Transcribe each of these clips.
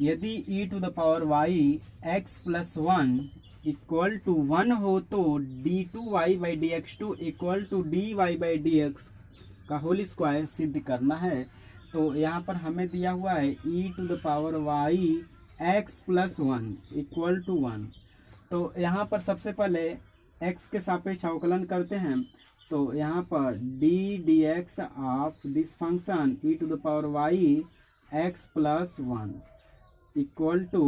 यदि e to the power y x plus 1 equal to 1 हो तो d2y by D x two equal to dy by D x का whole square सिद्ध करना है। तो यहाँ पर हमें दिया हुआ है e to the power y x plus 1 equal to 1। तो यहाँ पर सबसे पहले x के सापेक्ष अवकलन करते हैं। तो यहाँ पर d x of this function e to the power y x plus 1 equal to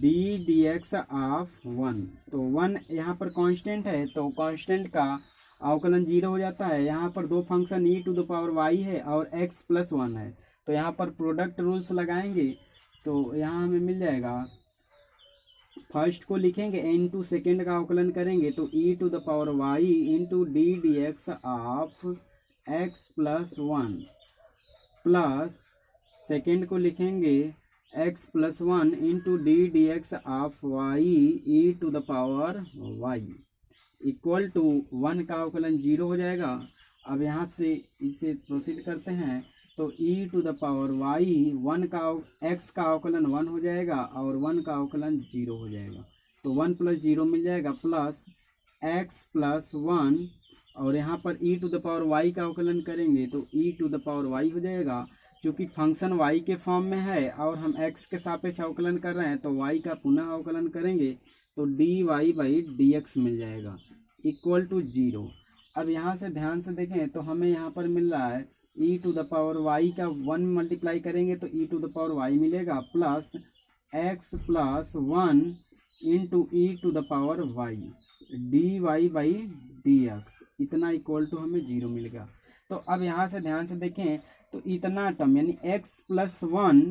d x of 1। तो 1 यहाँ पर कांस्टेंट है, तो कांस्टेंट का अवकलन 0 हो जाता है। यहाँ पर दो function e to the power y है और x प्लस 1 है, तो यहाँ पर प्रोडक्ट रूल्स लगाएंगे। तो यहाँ हमें मिल जाएगा, फर्स्ट को लिखेंगे इंटू सेकेंड का अवकलन करेंगे तो e to the power y into d x of x plus 1 plus second को लिखेंगे x plus 1 into d x of y e to the power y equal to 1 का अवकलन 0 हो जाएगा। अब यहाँ से इसे प्रोसीड करते हैं तो e to the power y 1 का x का अवकलन 1 हो जाएगा और 1 का अवकलन 0 हो जाएगा। तो 1 प्लस 0 मिल जाएगा प्लस x प्लस 1 और यहाँ पर e to the power y का अवकलन करेंगे तो e to the power y हो जाएगा। क्योंकि फंक्शन y के फॉर्म में है और हम x के सापेक्ष अवकलन कर रहे हैं तो y का पुनः अवकलन करेंगे तो dy बाई dx मिल जाएगा इक्वल टू 0। अब यहाँ से ध्यान से देखें तो हमें यहाँ पर मिल रहा है e to the power y का 1 मल्टीप्लाई करेंगे तो e to the power y मिलेगा plus x plus 1 into e to the power y dy by dx इतना इक्वल टू हमें 0 मिलेगा। तो अब यहाँ से ध्यान से देखें तो इतना टर्म यानी x plus 1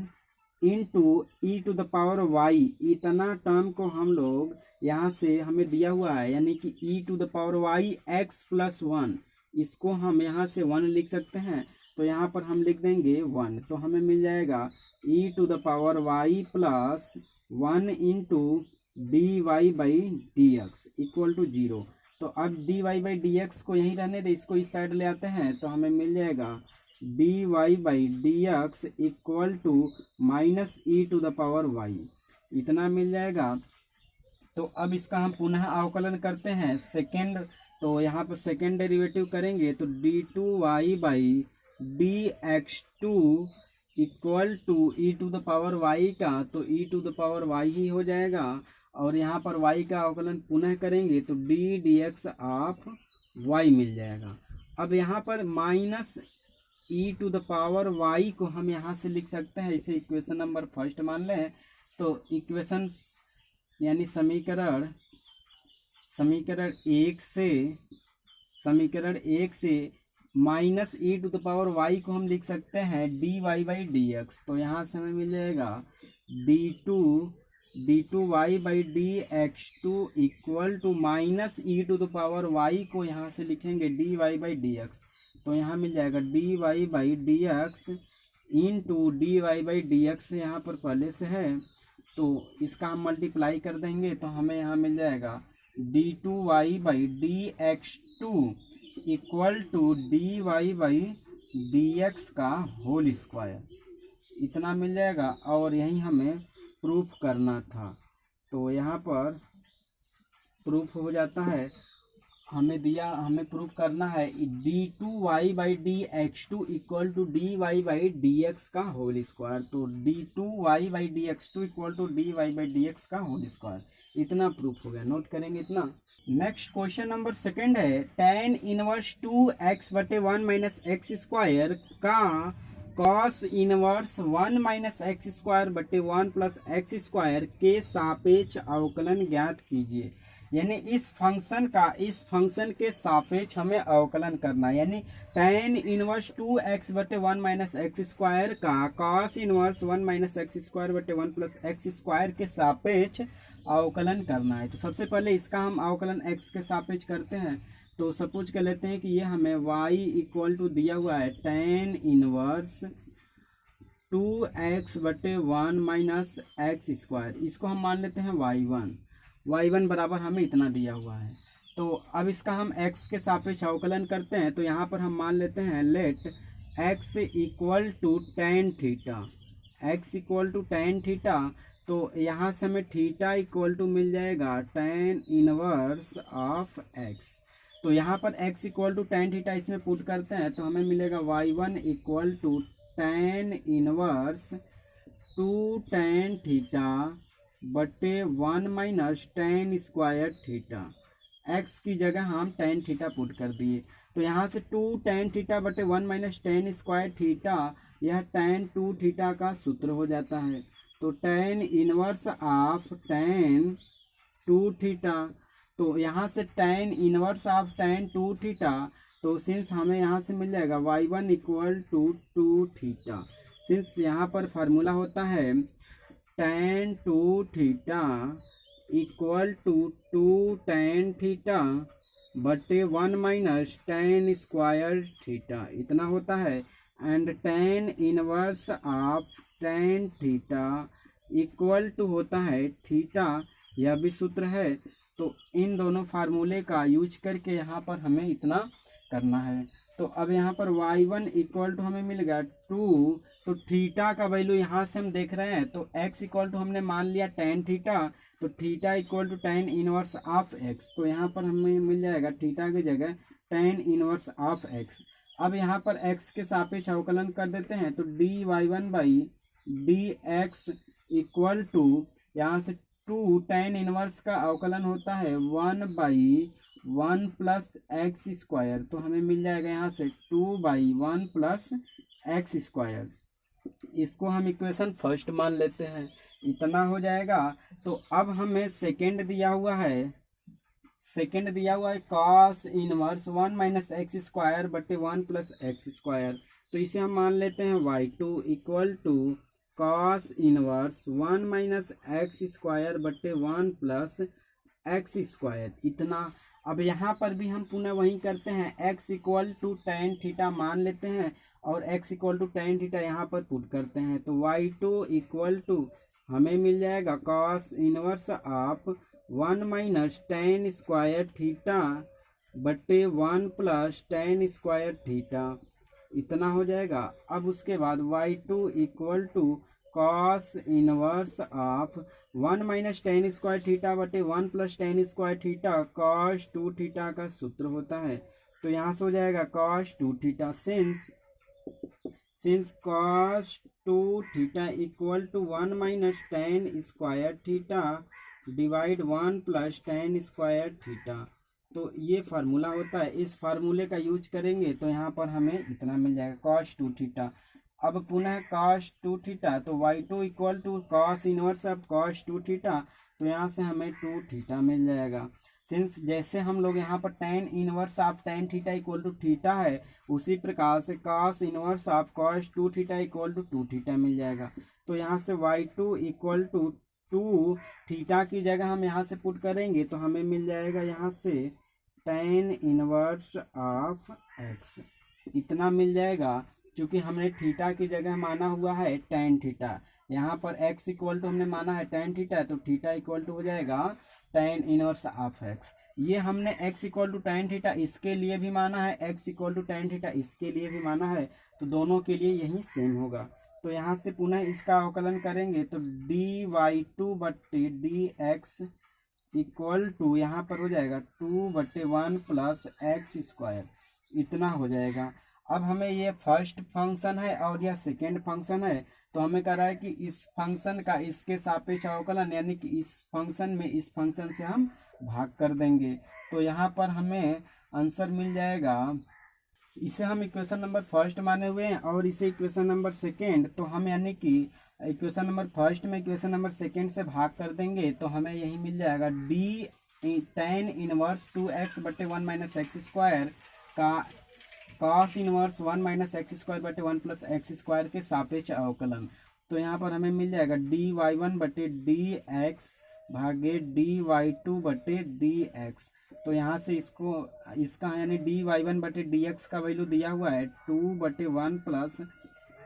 into e to the power y इतना टर्म को हम लोग यहाँ से हमें दिया हुआ है यानी कि e to the power y x plus 1 इसको हम यहाँ से 1 लिख सकते हैं। तो यहाँ पर हम लिख देंगे 1 तो हमें मिल जाएगा e to the power y plus 1 into d y by D x equal to 0। तो अब d y by D x को यहीं रहने दे, इसको इस साइड ले आते हैं तो हमें मिल जाएगा d y by D x equal to minus E to the power y इतना मिल जाएगा। तो अब इसका हम पुनः अवकलन करते हैं सेकेंड, तो यहाँ पर सेकेंड डेरिवेटिव करेंगे तो D two Y by D x two equal to E to the power Y का तो E to the power Y ही हो जाएगा और यहाँ पर y का अवकलन पुनः करेंगे तो D D x of Y मिल जाएगा। अब यहाँ पर minus E to the power y को हम यहाँ से लिख सकते हैं, इसे इक्वेशन नंबर फर्स्ट मान लें। तो इक्वेशन यानी समीकरण एक से minus E to the power y को हम लिख सकते हैं d y by D x. तो यहाँ से हमें मिल जाएगा d two Y by D x two equal to minus E to the power y को यहाँ से लिखेंगे d y by D x. तो यहाँ मिल जाएगा d y by D x into d y by D x यहाँ पर पहले से है तो इसका हम मल्टीप्लाई कर देंगे तो हमें यहाँ मिल जाएगा d two Y by D x two equal to d y by D x का होल स्क्वायर इतना मिल जाएगा। और यही हमें प्रूफ करना था तो यहाँ पर प्रूफ हो जाता है, हमें प्रूफ करना है d two Y by D x two equal to d y by D x का होल स्क्वायर। तो D two Y by D x two equal to d y by D x का whole square इतना proof हो गया, note करेंगे इतना। Next question number second है tan inverse 2x बटे 1 माइनस एक्स स्क्वायर का cos inverse 1 minus x square बटे 1 प्लस एक्स स्क्वायर के सापेक्ष अवकलन ज्ञात कीजिए। यानी इस फंक्शन के सापेक्ष हमें अवकलन करना है। यानी tan इनवर्स 2x बटे 1 माइनस एक्स स्क्वायर का cos inverse 1 minus x square बटे 1 प्लस एक्स स्क्वायर के सापेक्ष अवकलन करना है। तो सबसे पहले इसका हम अवकलन x के सापेक्ष करते हैं। तो सपोज कर लेते हैं कि ये हमें y इक्वल टू दिया हुआ है tan इनवर्स 2x बटे 1 माइनस एक्स स्क्वायर, इसको हम मान लेते हैं y1 बराबर हमें इतना दिया हुआ है। तो अब इसका हम x के सापेक्ष अवकलन करते हैं। तो यहाँ पर हम मान लेते हैं let x equal to tan theta x equal to tan theta, तो यहाँ से हमें थीटा इक्वल टू मिल जाएगा टेन इनवर्स ऑफ एक्स। तो यहाँ पर x equal to tan theta इसमें पुट करते हैं तो हमें मिलेगा y1 equal to tan inverse two tan theta बटे one minus tan square theta. x की जगह हम टेन थीटा पुट कर दिए, तो यहाँ से टू टेन थीटा बटे one minus tan square theta, यह टेन टू थीटा का सूत्र हो जाता है। तो tan inverse of tan two theta, तो यहाँ से tan inverse of tan two theta, तो सिंस हमें यहाँ से मिल जाएगा y1 equal to two theta. Since यहाँ पर फार्मूला होता है tan two theta equal to two tan theta बटे one minus tan square theta, इतना होता है। And tan inverse of tan theta equal to होता है थीटा, यह भी सूत्र है। तो इन दोनों फार्मूले का यूज करके यहाँ पर हमें इतना करना है। तो अब यहाँ पर y1 इक्वल टू हमें मिल गया टू, तो थीटा का वैल्यू यहाँ से हम देख रहे हैं, तो x इक्वल टू हमने मान लिया टेन थीटा, तो theta equal to tan inverse of x, तो यहाँ पर हमें मिल जाएगा थीटा की जगह टेन इनवर्स ऑफ x। अब यहाँ पर x के सापेक्ष अवकलन कर देते हैं, तो d y one by D x equal to यहाँ से टू टेन इनवर्स का अवकलन होता है one by one plus x square, तो हमें मिल जाएगा यहाँ से two by one plus x square. इसको हम इक्वेशन फर्स्ट मान लेते हैं, इतना हो जाएगा। तो अब हमें सेकेंड दिया हुआ है, सेकेंड दिया हुआ है cos inverse one minus x square बटे वन प्लस एक्स स्क्वायर, तो इसे हम मान लेते हैं y2 equal to cos inverse one minus x square बटे वन प्लस एक्स स्क्वायर, इतना। अब यहाँ पर भी हम पुनः वही करते हैं, x equal to tan theta मान लेते हैं और x equal to tan theta यहाँ पर पुट करते हैं, तो y2 इक्वल टू हमें मिल जाएगा cos inverse of one minus tan square theta बटे one plus tan square theta, इतना हो जाएगा। अब उसके बाद y2 equal to cos inverse of one minus tan square theta बटे one plus tan square theta cos two theta का सूत्र होता है, तो यहाँ से हो जाएगा cos two theta. Since cos two theta equal to one minus tan square theta divide one plus tan square theta, तो ये फार्मूला होता है। इस फार्मूले का यूज करेंगे तो यहाँ पर हमें इतना मिल जाएगा कॉस टू थीटा। अब पुनः कॉस टू थीटा, तो y2 equal to cos inverse of cos two theta, तो यहाँ से हमें टू थीटा मिल जाएगा। सिंस जैसे हम लोग यहाँ पर tan inverse of tan theta equal to theta है, उसी प्रकार से cos inverse of cos two theta equal to two theta मिल जाएगा। तो यहाँ से y2 equal to two theta की जगह हम यहाँ से पुट करेंगे तो हमें मिल जाएगा यहाँ से टेन इनवर्स ऑफ x, इतना मिल जाएगा। क्योंकि हमने थीटा की जगह माना हुआ है टेन थीटा, यहाँ पर x इक्वल टू हमने माना है टेन थीटा, तो थीटा इक्वल टू हो जाएगा टेन इनवर्स ऑफ x। ये हमने x equal to tan theta इसके लिए भी माना है, x equal to tan theta इसके लिए भी माना है, तो दोनों के लिए यही सेम होगा। तो यहाँ से पुनः इसका अवकलन करेंगे तो डी वाई टू बटे डी एक्स इक्वल टू यहाँ पर हो जाएगा टू बटे वन प्लस एक्स स्क्वायर, इतना हो जाएगा। अब हमें ये फर्स्ट फंक्शन है और यह सेकेंड फंक्शन है, तो हमें कह रहा है कि इस फंक्शन का इसके सापेक्ष अवकलन, यानी कि इस फंक्शन में इस फंक्शन से हम भाग कर देंगे, तो यहाँ पर हमें आंसर मिल जाएगा। इसे हम इक्वेशन नंबर फर्स्ट माने हुए हैं और इसे इक्वेशन नंबर सेकेंड, तो हम यानी कि इक्वेशन नंबर फर्स्ट में इक्वेशन नंबर सेकेंड से भाग कर देंगे तो हमें यही मिल जाएगा D ten inverse to x बटे वन माइनस एक्स स्क्वायर का cos inverse one minus x square बटे वन प्लस एक्स स्क्वायर के सापेक्ष अवकलन। तो यहाँ पर हमें मिल जाएगा डी वाई वन बटे डी एक्स भागे डी वाई टू बटे डी एक्स। तो यहाँ से इसका यानी डी वाई वन बटे डी एक्स का वैल्यू दिया हुआ है टू बटे वन प्लस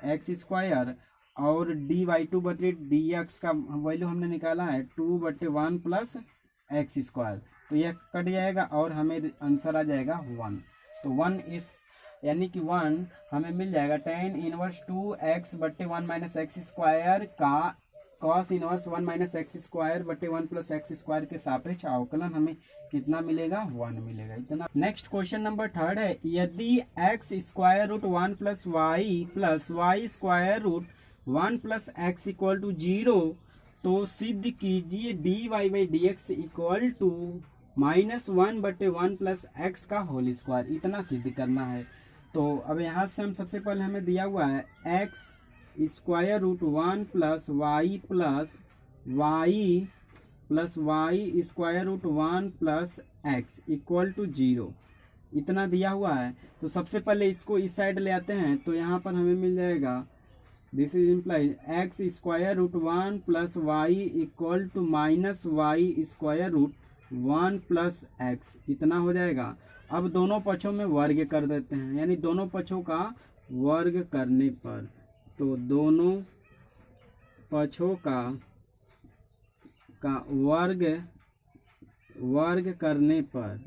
एक्स स्क्वायर, और डी वाई टू बटे डी एक्स का वैल्यू हमने निकाला है टू बटे वन प्लस एक्स स्क्वायर। तो यह कट जाएगा और हमें आंसर आ जाएगा वन। तो वन इस यानी कि 1 हमें मिल जाएगा tan इनवर्स 2x बट्टे 1 माइनस एक्स स्क्वायर का cos inverse 1 minus x square बट्टे 1 प्लस एक्स स्क्वायर के सापेक्ष अवकलन हमें कितना मिलेगा, 1 मिलेगा इतना। नेक्स्ट क्वेश्चन नंबर 3 है, यदि x square root 1 plus y square root 1 plus x equal to 0 तो सिद्ध कीजिए dy by D x equal to -1 बटे 1 प्लस एक्स का होल स्क्वायर, इतना सिद्ध करना है। तो अब यहाँ से हम सबसे पहले हमें दिया हुआ है x square root 1 plus y square root 1 plus x equal to 0, इतना दिया हुआ है। तो सबसे पहले इसको इस साइड ले आते हैं, तो यहाँ पर हमें मिल जाएगा this is implies x square root 1 plus y equal to minus y square root 1 plus x, इतना हो जाएगा। अब दोनों पक्षों में वर्ग कर देते हैं, यानी दोनों पक्षों का वर्ग करने पर, तो दोनों पक्षों का वर्ग करने पर,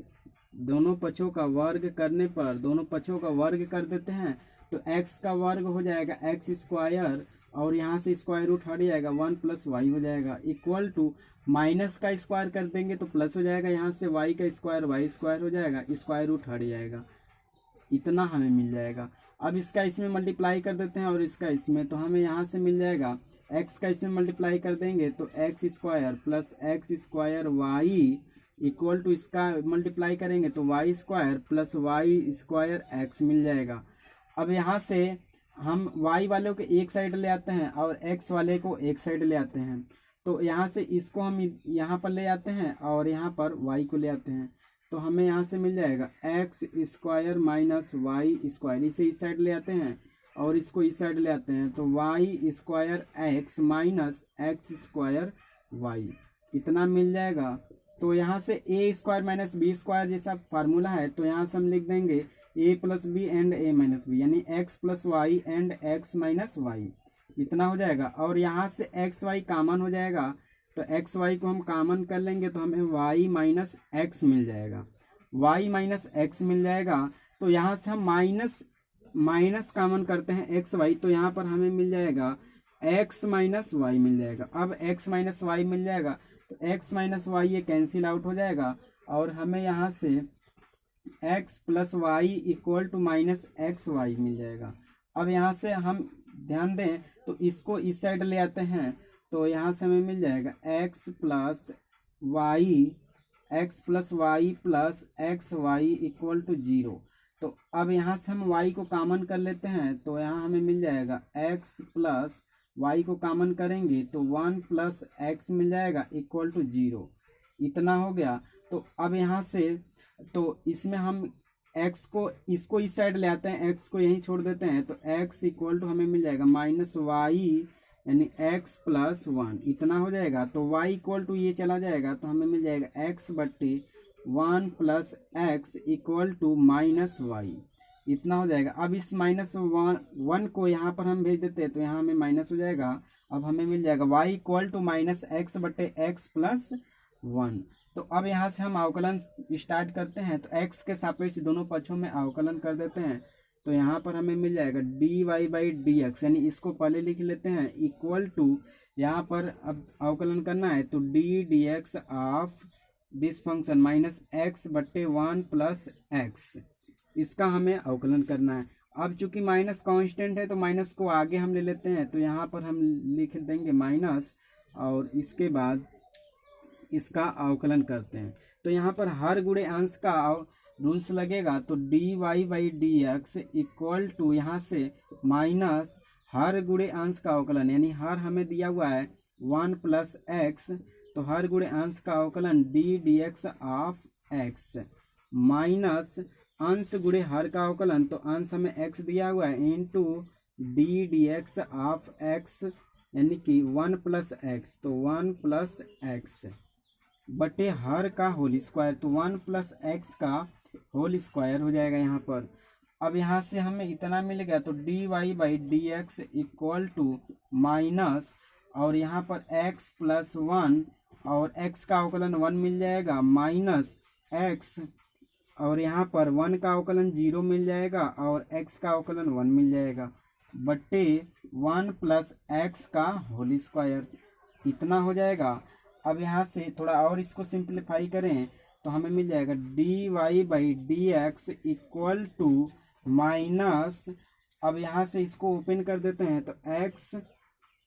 दोनों पक्षों का वर्ग करने पर दोनों पक्षों का वर्ग कर देते हैं, तो x का वर्ग हो जाएगा एक्स स्क्वायर और यहाँ से स्क्वायर रूट हट जाएगा 1 प्लस वाई हो जाएगा इक्वल टू माइनस का स्क्वायर कर देंगे तो प्लस हो जाएगा, यहाँ से y का स्क्वायर वाई स्क्वायर हो जाएगा, स्क्वायर रूट हट जाएगा, इतना हमें मिल जाएगा। अब इसका इसमें मल्टीप्लाई कर देते हैं और इसका इसमें, तो हमें यहाँ से मिल जाएगा x का इसमें मल्टीप्लाई कर देंगे तो x square plus x square y equal to इसका मल्टीप्लाई करेंगे तो y square plus y square x मिल जाएगा। अब यहाँ से हम y वाले को एक साइड ले आते हैं और x वाले को एक साइड ले आते हैं, तो यहाँ से इसको हम यहाँ पर ले आते हैं और यहाँ पर y को ले आते हैं, तो हमें यहाँ से मिल जाएगा x square minus y square, इसे इस साइड ले आते हैं और इसको इस साइड ले आते हैं, तो y square x minus x square y, इतना मिल जाएगा। तो यहाँ से a square minus b square जैसा फार्मूला है, तो यहाँ से हम लिख देंगे a plus b and a minus b, यानी x plus y and x minus y, इतना हो जाएगा। और यहाँ से एक्स वाई कामन हो जाएगा, तो एक्स वाई को हम कामन कर लेंगे तो हमें वाई माइनस एक्स मिल जाएगा, वाई माइनस एक्स मिल जाएगा। तो यहाँ से हम माइनस कामन करते हैं एक्स वाई, तो यहाँ पर हमें मिल जाएगा एक्स माइनस वाई मिल जाएगा। अब एक्स माइनस वाई मिल जाएगा तो एक्स माइनस वाई ये कैंसिल आउट हो जाएगा और हमें यहाँ से x plus y equal to minus x y मिल जाएगा। अब यहाँ से हम ध्यान दें तो इसको इस साइड ले आते हैं, तो यहाँ से हमें मिल जाएगा x plus y plus x y equal to 0। तो अब यहाँ से हम y को कॉमन कर लेते हैं, तो यहाँ हमें मिल जाएगा x प्लस वाई को कॉमन करेंगे तो 1 प्लस एक्स मिल जाएगा इक्वल टू 0, इतना हो गया। तो अब यहाँ से तो इसमें हम x को इसको इस साइड ले आते हैं, x को यहीं छोड़ देते हैं, तो x इक्वल टू हमें मिल जाएगा माइनस वाई यानी x प्लस 1, इतना हो जाएगा। तो y इक्वल टू ये चला जाएगा तो हमें मिल जाएगा x बट्टे 1 plus x equal to minus y, इतना हो जाएगा। अब इस -1 को यहाँ पर हम भेज देते हैं तो यहाँ हमें माइनस हो जाएगा। अब हमें मिल जाएगा y equal to minus x बटे एक्स प्लस 1। तो अब यहाँ से हम अवकलन स्टार्ट करते हैं, तो x के सापेक्ष दोनों पक्षों में अवकलन कर देते हैं, तो यहाँ पर हमें मिल जाएगा dy बाई डी एक्स, यानी इसको पहले लिख लेते हैं इक्वल टू, यहाँ पर अब अवकलन करना है तो D x of this function minus x बट्टे 1 प्लस एक्स, इसका हमें अवकलन करना है। अब चूंकि माइनस कांस्टेंट है तो माइनस को आगे हम ले लेते हैं, तो यहाँ पर हम लिख देंगे माइनस और इसके बाद इसका अवकलन करते हैं। तो यहाँ पर हर गुणे अंश का रूल्स लगेगा, तो d y by D x equal to यहाँ से माइनस हर गुणे अंश का अवकलन, यानी हर हमें दिया हुआ है 1 प्लस एक्स, तो हर गुणे अंश का अवकलन D x of x minus अंश गुणे हर का अवकलन, तो अंश हमें x दिया हुआ है into d x of x यानी कि 1 प्लस एक्स, तो 1 प्लस एक्स बटे हर का होल स्क्वायर, तो 1 प्लस एक्स का होल स्क्वायर हो जाएगा यहाँ पर। अब यहाँ से हमें इतना मिल गया, तो d y by D x equal to minus और यहाँ पर x प्लस 1 और x का अवकलन 1 मिल जाएगा माइनस x और यहाँ पर 1 का अवकलन 0 मिल जाएगा और x का अवकलन 1 मिल जाएगा बट्टे 1 प्लस एक्स का होल स्क्वायर, इतना हो जाएगा। अब यहाँ से थोड़ा और इसको सिंप्लीफाई करें तो हमें मिल जाएगा d y by D x equal to minus, अब यहाँ से इसको ओपन कर देते हैं तो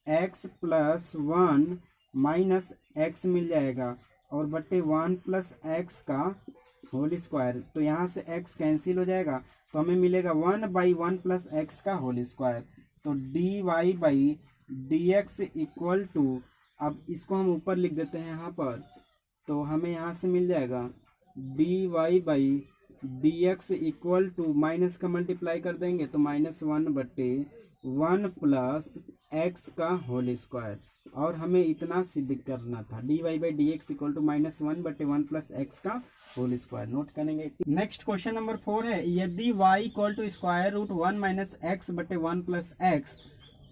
एक्स प्लस 1 माइनस एक्स मिल जाएगा और बट्टे 1 प्लस एक्स का होल स्क्वायर, तो यहाँ से x कैंसिल हो जाएगा तो हमें मिलेगा 1/1 प्लस एक्स का होल स्क्वायर। तो d y by D x equal to, अब इसको हम ऊपर लिख देते हैं यहाँ पर, तो हमें यहाँ से मिल जाएगा d y by D x equal to, minus का मल्टीप्लाई कर देंगे तो -1/1 प्लस एक्स का होल स्क्वायर, और हमें इतना सिद्ध करना था d y by D x equal to -1/1 plus x का होल स्क्वायर। नोट करेंगे। नेक्स्ट क्वेश्चन नंबर 4 है, यदि y equal to square root 1 minus x बटे 1 प्लस एक्स,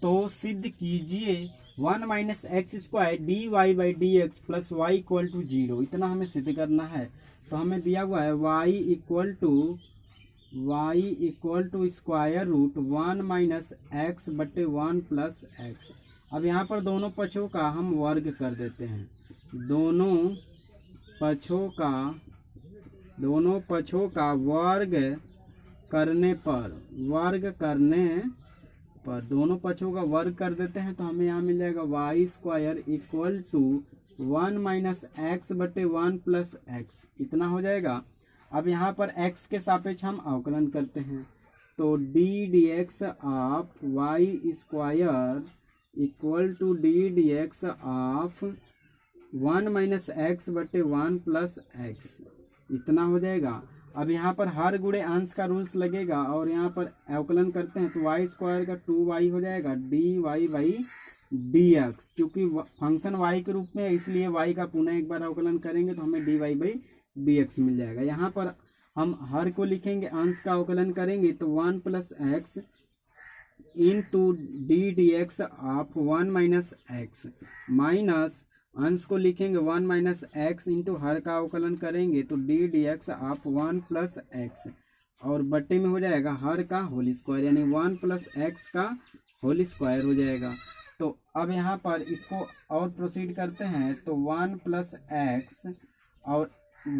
तो सिद्ध कीजिए 1 minus x square D y by D x plus y equal to 0, इतना हमें सिद्ध करना है। तो हमें दिया हुआ है y equal to square root 1 minus x बटे 1 प्लस एक्स। अब यहाँ पर दोनों पक्षों का हम वर्ग कर देते हैं, दोनों पक्षों का वर्ग करने पर दोनों पक्षों का वर्ग कर देते हैं तो हमें यहाँ मिल जाएगा y square equal to 1 minus x बटे 1 प्लस एक्स, इतना हो जाएगा। अब यहाँ पर x के सापेक्ष हम अवकलन करते हैं तो D D x of y square equal to d D x of 1 minus x बटे 1 प्लस एक्स, इतना हो जाएगा। अब यहाँ पर हर गुणे अंश का रूल्स लगेगा और यहाँ पर अवकलन करते हैं तो वाई स्क्वायर का 2y हो जाएगा d y by D x, क्योंकि फंक्शन y के रूप में है इसलिए y का पुनः एक बार अवकलन करेंगे तो हमें d y by D x मिल जाएगा। यहाँ पर हम हर को लिखेंगे, अंश का अवकलन करेंगे तो 1 plus x into D D x of 1 minus x, minus अंश को लिखेंगे 1 माइनस एक्स इंटू हर का अवकलन करेंगे तो D D x of 1 plus x, और बट्टे में हो जाएगा हर का होल स्क्वायर यानी 1 प्लस एक्स का होल स्क्वायर हो जाएगा। तो अब यहाँ पर इसको और प्रोसीड करते हैं तो 1 प्लस एक्स और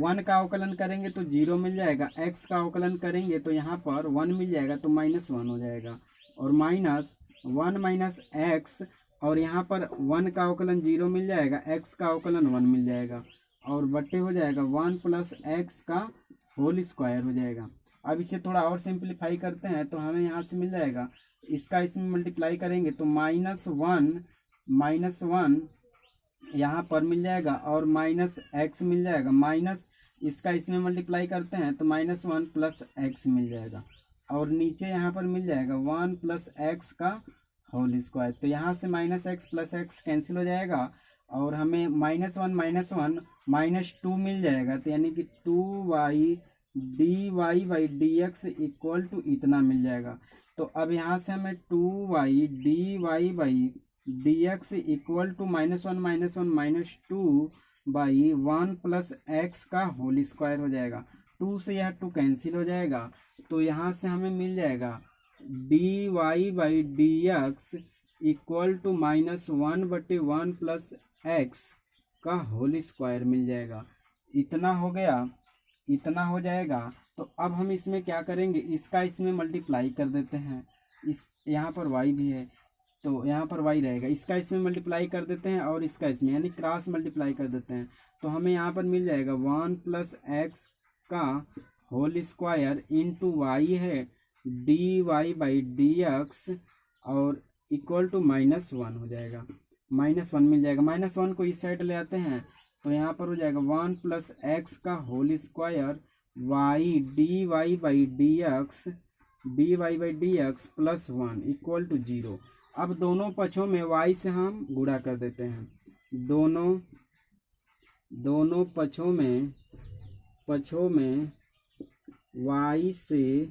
1 का अवकलन करेंगे तो 0 मिल जाएगा, x का अवकलन करेंगे तो यहाँ पर 1 मिल जाएगा तो -1 हो जाएगा, और -1 माइनस एक्स और यहाँ पर 1 का अवकलन 0 मिल जाएगा, x का अवकलन 1 मिल जाएगा, और बट्टे हो जाएगा 1 प्लस एक्स का होल स्क्वायर हो जाएगा। अब इसे थोड़ा और सिंप्लीफाई करते हैं तो हमें यहाँ से मिल जाएगा, इसका इसमें मल्टीप्लाई करेंगे तो -1 यहाँ पर मिल जाएगा और माइनस एक्स मिल जाएगा, माइनस इसका इसमें मल्टीप्लाई करते हैं तो -1 प्लस एक्स मिल जाएगा, और नीचे यहाँ पर मिल जाएगा 1 प्लस एक्स का होल स्क्वायर। तो यहाँ से -x प्लस एक्स कैंसिल हो जाएगा और हमें -1 -2 मिल जाएगा, तो यानी कि 2y d y by D x equal to इतना मिल जाएगा। तो अब यहाँ से हमें 2y d y by D x equal to -1 -2 by 1 plus x का होल स्क्वायर हो जाएगा। 2 से यह 2 कैंसिल हो जाएगा तो यहाँ से हमें मिल जाएगा d y by D x equal to -1/1 plus x का होल स्क्वायर मिल जाएगा। इतना हो गया, इतना हो जाएगा। तो अब हम इसमें क्या करेंगे, इसका इसमें मल्टीप्लाई कर देते हैं, इस यहाँ पर y भी है तो यहाँ पर y रहेगा, इसका इसमें मल्टीप्लाई कर देते हैं और इसका इसमें यानी क्रॉस मल्टीप्लाई कर देते हैं तो हमें यहाँ पर मिल जाएगा 1 प्लस एक्स का होल स्क्वायर इंटू वाई है d y by D x और इक्वल टू -1 हो जाएगा, -1 मिल जाएगा। -1 को इस साइड ले आते हैं तो यहाँ पर हो जाएगा 1 प्लस एक्स का whole square y d y by D x plus 1 equal to 0। अब दोनों पक्षों में y से हम गुणा कर देते हैं, दोनों पक्षों में y से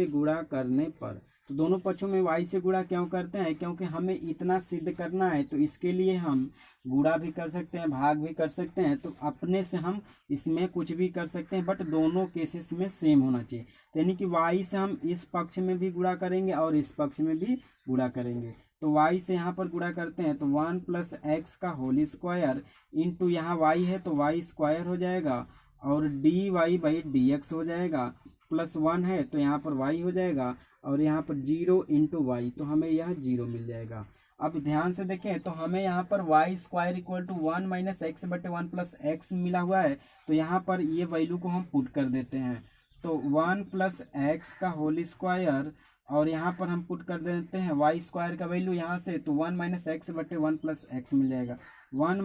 गुणा करने पर तो दोनों पक्षों में y से गुणा क्यों करते हैं, क्योंकि हमें इतना सिद्ध करना है। तो इसके लिए हम गुणा भी कर सकते हैं, भाग भी कर सकते हैं। तो अपने से हम इसमें कुछ भी कर सकते हैं, बट दोनों केसेस में सेम होना चाहिए। तो यानी कि y से हम इस पक्ष में भी गुणा करेंगे और इस पक्ष में भी गुणा करेंगे। तो y से यहाँ पर गुणा करते हैं तो 1 + x का होल स्क्वायर इंटू यहाँ y है तो y स्क्वायर हो जाएगा और dy/dx हो जाएगा, प्लस 1 है तो यहाँ पर y हो जाएगा और यहाँ पर 0 × y, तो हमें यह 0 मिल जाएगा। अब ध्यान से देखें तो हमें यहाँ पर y square equal to 1 - x/1 + x मिला हुआ है। तो यहाँ पर ये वैल्यू को हम पुट कर देते हैं। तो 1 + x का होल स्क्वायर और यहाँ पर हम पुट कर देते हैं y स्क्वायर का वैल्यू यहाँ से, तो 1 - x/1 + x मिल जाएगा। 1 -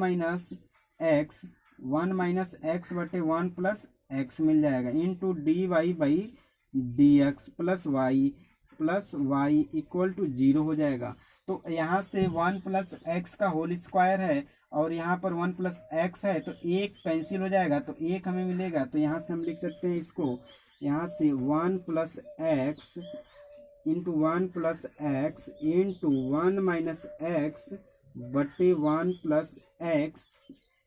x/1 + x मिल जाएगा into dy/dx plus y equal to 0 हो जाएगा। तो यहाँ से 1 + x का होल स्क्वायर है और यहाँ पर 1 + x है, तो एक कैंसिल हो जाएगा तो एक हमें मिलेगा। तो यहाँ से हम लिख सकते हैं इसको, यहाँ से 1 + x into 1 + x into 1 - x/1 + x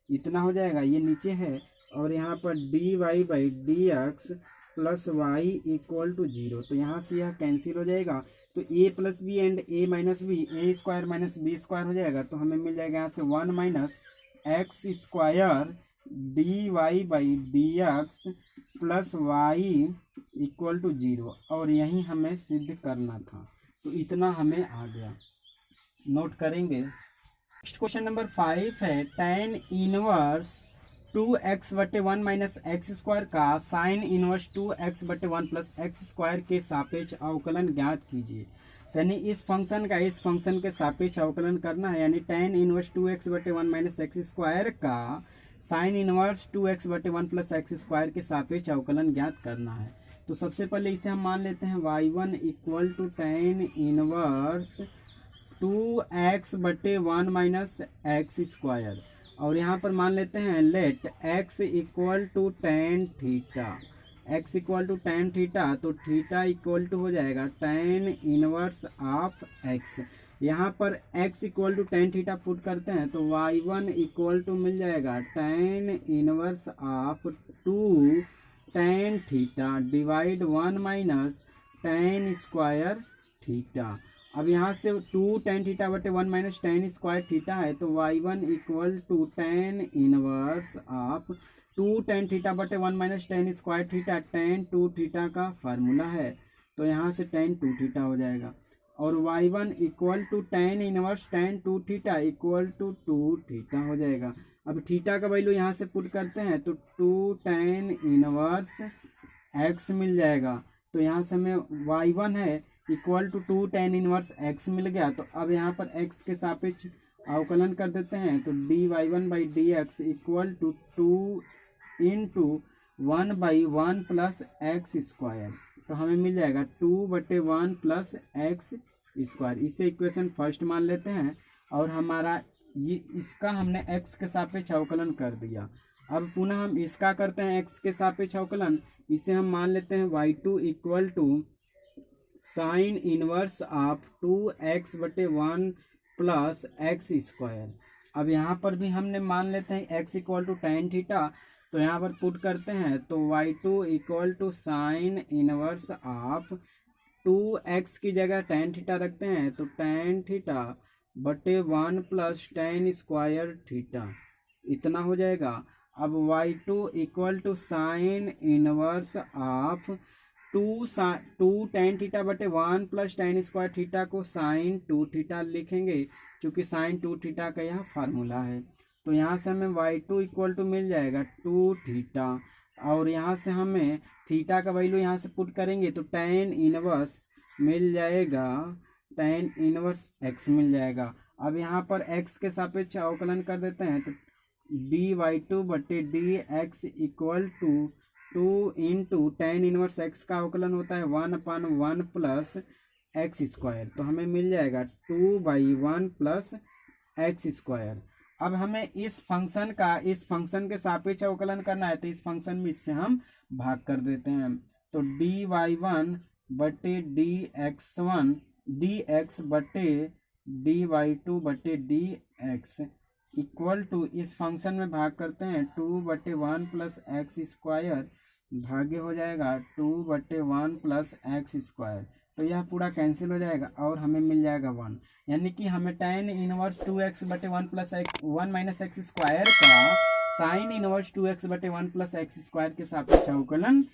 इतना हो जाएगा, ये नीचे है। और यहाँ पर dy/dx plus y equal to 0, तो यहाँ से यह कैंसिल हो जाएगा। तो a + b and a - b, a² - b² हो जाएगा। तो हमें मिल जाएगा यहाँ से 1 - x² dy/dx plus y equal to 0, और यही हमें सिद्ध करना था। तो इतना हमें आ गया, नोट करेंगे। नेक्स्ट क्वेश्चन नंबर 5 है tan 1 2x/1 - x² का sin 1 2x/1 + x² के सापेक्ष अवकलन ज्ञात कीजिए। यानी इस फंक्शन का इस फंक्शन के सापेक्ष अवकलन करना है, यानी tan 1 2x/1 - x² का sin 1 2x/1 + x² के सापेक्ष अवकलन ज्ञात करना है। तो सबसे पहले इसे हम मान लेते हैं y1 equal to tan 1 2x/1 - x², और यहाँ पर मान लेते हैं let x equal to tan theta, x equal to tan theta, तो थीटा इक्वल टू हो जाएगा tan 1 ऑफ x। यहाँ पर x equal to tan theta put करते हैं तो y1 इक्वल टू मिल जाएगा tan 1 of 2 tan theta divide 1 - tan² theta. अब यहाँ से 2 tan θ/1 - tan² थीटा है, तो y1 equal to tan 1 of 2 tan θ/1 - tan² theta, tan 2 theta का फार्मूला है, तो यहाँ से tan 2 थीटा हो जाएगा। और y1 equal to tan 1 tan 2 theta equal to 2 theta हो जाएगा। अब थीटा का वैल्यू यहाँ से पुट करते हैं तो 2 tan 1 x मिल जाएगा। तो यहाँ से हमें y1 है इक्वल टू 2 tan 1 x मिल गया। तो अब यहाँ पर x के सापेक्ष अवकलन कर देते हैं, तो dy/dx इक्वल टू 2 × 1/1 + x², तो हमें मिल जाएगा 2/1 + x²। इसे इक्वेशन फर्स्ट मान लेते हैं और हमारा ये इसका हमने x के सापेक्ष अवकलन कर दिया। अब पुनः हम इसका करते हैं x के सापेक्ष अवकलन। इसे हम मान लेते हैं y2 equal to sin 1 of 2x/1 + x²। अब यहाँ पर भी हमने मान लेते हैं x equal to tan theta, तो यहाँ पर पुट करते हैं तो y2 equal to sin 1 of 2x की जगह tan थीटा रखते हैं, तो tan θ/1 + tan² थीटा इतना हो जाएगा। अब y2 equal to sin 1 of 2 tan θ/1 + tan² theta को sin 2 थीटा लिखेंगे, क्योंकि sin 2 थीटा का यह फार्मूला है। तो यहाँ से हमें y2 इक्वल टू मिल जाएगा 2 थीटा, और यहाँ से हमें थीटा का वैल्यू यहाँ से पुट करेंगे तो tan 1 मिल जाएगा, tan 1 x मिल जाएगा। अब यहाँ पर x के सापेक्ष अवकलन कर देते हैं तो dy/dx equal to 2 × tan 1 x का अवकलन होता है 1/1 + x², तो हमें मिल जाएगा 2/1 + x²। अब हमें इस फंक्शन का इस फंक्शन के सापेक्ष अवकलन करना है, तो इस फंक्शन में इससे हम भाग कर देते हैं, तो dy/1 बटे D x one D x बटे डी वाई टू बटे डी एक्स इक्वल टू, इस फंक्शन में भाग करते हैं 2/1 प्लस एक्स स्क्वायर भागे हो जाएगा 2/1 प्लस एक्स स्क्वायर। तो यह पूरा कैंसिल हो जाएगा और हमें मिल जाएगा 1, यानी कि हमें tan inverse 2x/1 plus 1 minus x square का sine inverse 2x/1 plus x square के सापेक्ष अवकलन